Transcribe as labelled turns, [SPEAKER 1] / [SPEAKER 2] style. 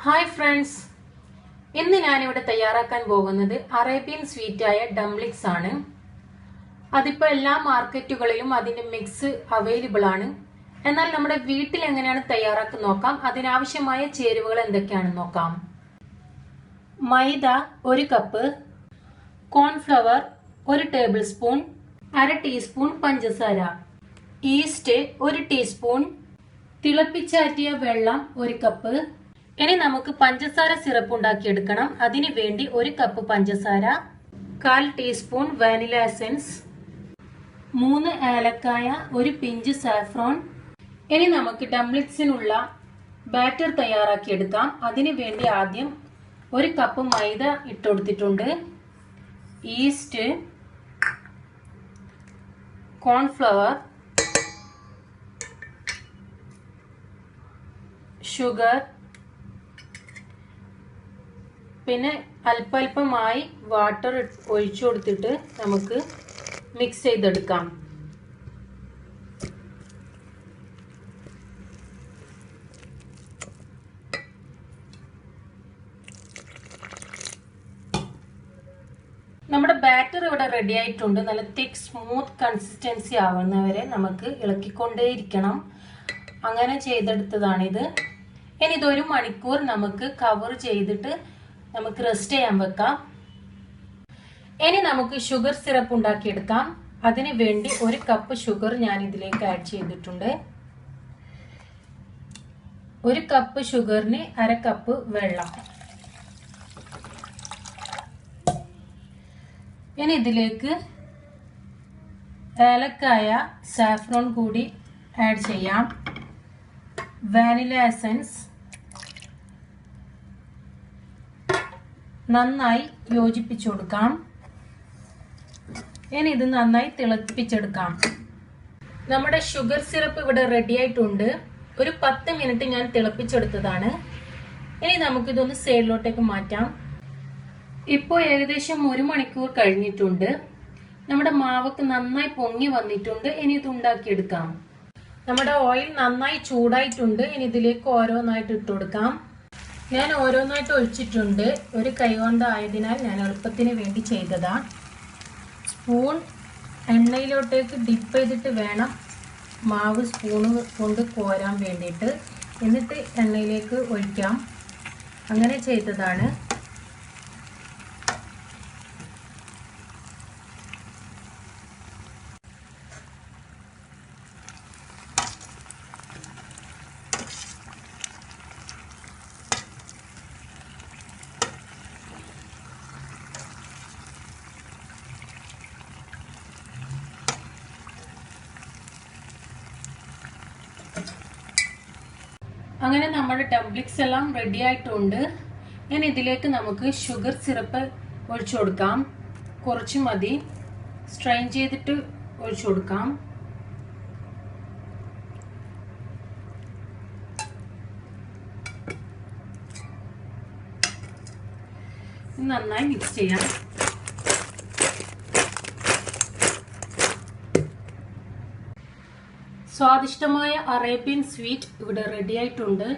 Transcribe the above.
[SPEAKER 1] Hi friends, ഇന്ന് ഞാനിവിടെ തയ്യാറാക്കാൻ പോകുന്നത് അറേബ്യൻ സ്വീറ്റായ ഡംപ്ലിങ്സ് ആണ്. അതിപ്പോൾ എല്ലാ മാർക്കറ്റുകളിലും അതിന്റെ മിക്സ് അവൈലബിൾ ആണ്. എന്നാൽ നമ്മുടെ വീട്ടിൽ എങ്ങനെയാണ് തയ്യാറാക്കാൻ നോക്കാം. അതിനാവശ്യമായ ചേരുവകൾ എന്തൊക്കെയാണെന്ന് നോക്കാം. മൈദ 1 cup, cornflour 1 table spoon, 1/2 teaspoon പഞ്ചസാര, ഈസ്റ്റ് 1 ടീസ്പൂൺ, തിളപ്പിച്ചാറ്റിയ വെള്ളം 1 കപ്പ്. ഇനി നമുക്ക് പഞ്ചസാര സിറപ്പ് ഉണ്ടാക്കിയെടുക്കണം. അതിനു വേണ്ടി 1 കപ്പ് പഞ്ചസാര, 1/4 ടീസ്പൂൺ വാനില എസൻസ്, 3 ഏലക്കായ, 1 പിഞ്ച് സാഫ്രോൺ. ഇനി നമുക്ക് ഡംപ്ലിങ്സിനുള്ള ബാറ്റർ തയ്യാറാക്കിയെടുക്കാം. അതിനു വേണ്ടി ആദ്യം 1 കപ്പ് മൈദ ഇട്ടുകൊടുത്തിട്ടുണ്ട്. ഈസ്റ്റ്, കോൺഫ്ലവർ, ഷുഗർ, പിന്നെ അല്പമായി വാട്ടർ ഒഴിച്ചു കൊടുത്തിട്ട് നമുക്ക് മിക്സ് ചെയ്തെടുക്കാം. നമ്മുടെ ബാറ്റർ ഇവിടെ റെഡി ആയിട്ടുണ്ട്. നല്ല തിക്ക് സ്മൂത്ത് കൺസിസ്റ്റൻസി ആവുന്നവരെ നമുക്ക് ഇളക്കിക്കൊണ്ടേയിരിക്കണം. അങ്ങനെ ചെയ്തെടുത്തതാണിത്. ഇനി ഇത് 1 മണിക്കൂർ നമുക്ക് കവർ ചെയ്തിട്ട് നമുക്ക് റെസ്റ്റ് ചെയ്യാൻ വെക്കാം. ഇനി നമുക്ക് ഷുഗർ സിറപ്പ് ഉണ്ടാക്കിയെടുക്കാം. അതിനു വേണ്ടി 1 കപ്പ് ഷുഗർ ഞാൻ ഇതിലേക്ക് ആഡ് ചെയ്തിട്ടുണ്ട്. 1 കപ്പ് ഷുഗറിന് 1/2 കപ്പ് വെള്ളം. ഇനി ഇതിലേക്ക് ഏലക്കായ, സാഫ്രോൺ കൂടി ആഡ് ചെയ്യാം. വാനില എസൻസ് നന്നായി യോജിപ്പിച്ചു കൊടുക്കാം. ഇനി ഇത് നന്നായി തിളപ്പിച്ചെടുക്കാം. നമ്മുടെ ഷുഗർ സിറപ്പ് ഇവിടെ റെഡി ആയിട്ടുണ്ട്. ഒരു 10 മിനിറ്റ് ഞാൻ തിളപ്പിച്ചെടുത്തതാണ്. ഇനി നമുക്കിതൊന്ന് സൈഡിലോട്ടേക്ക് മാറ്റാം. ഇപ്പോൾ ഏകദേശം 1 മണിക്കൂർ കഴിഞ്ഞിട്ടുണ്ട്. നമ്മുടെ മാവൊക്കെ നന്നായി പൊങ്ങി വന്നിട്ടുണ്ട്. ഇനി ഇത് ഉണ്ടാക്കിയെടുക്കാം. നമ്മുടെ ഓയിൽ നന്നായി ചൂടായിട്ടുണ്ട്. ഇനി ഇതിലേക്ക് ഓരോന്നായിട്ട് ഇട്ട് കൊടുക്കാം. ഞാൻ ഓരോന്നായിട്ട് ഒഴിച്ചിട്ടുണ്ട്. ഒരു കൈ കൊണ്ടായതിനാൽ ഞാൻ എളുപ്പത്തിന് വേണ്ടി ചെയ്തതാ. സ്പൂൺ എണ്ണയിലോട്ടേക്ക് ഡിപ്പ് ചെയ്തിട്ട് വേണം മാവ് സ്പൂണ് കൊണ്ട് കോരാൻ വേണ്ടിയിട്ട്. എന്നിട്ട് എണ്ണയിലേക്ക് ഒഴിക്കാം. അങ്ങനെ ചെയ്തതാണ്. അങ്ങനെ നമ്മുടെ ഡംപ്ലിങ്സ് എല്ലാം റെഡി ആയിട്ടുണ്ട്. ഇനി ഇതിലേക്ക് നമുക്ക് ഷുഗർ സിറപ്പ് ഒഴിച്ചു കൊടുക്കാം. കുറച്ച് മതി. സ്ട്രെയിൻ ചെയ്തിട്ട് ഒഴിച്ചു കൊടുക്കാം. നന്നായി മിക്സ് ചെയ്യാം. സ്വാദിഷ്ടമായ അറേബ്യൻ സ്വീറ്റ് ഇവിടെ റെഡി ആയിട്ടുണ്ട്.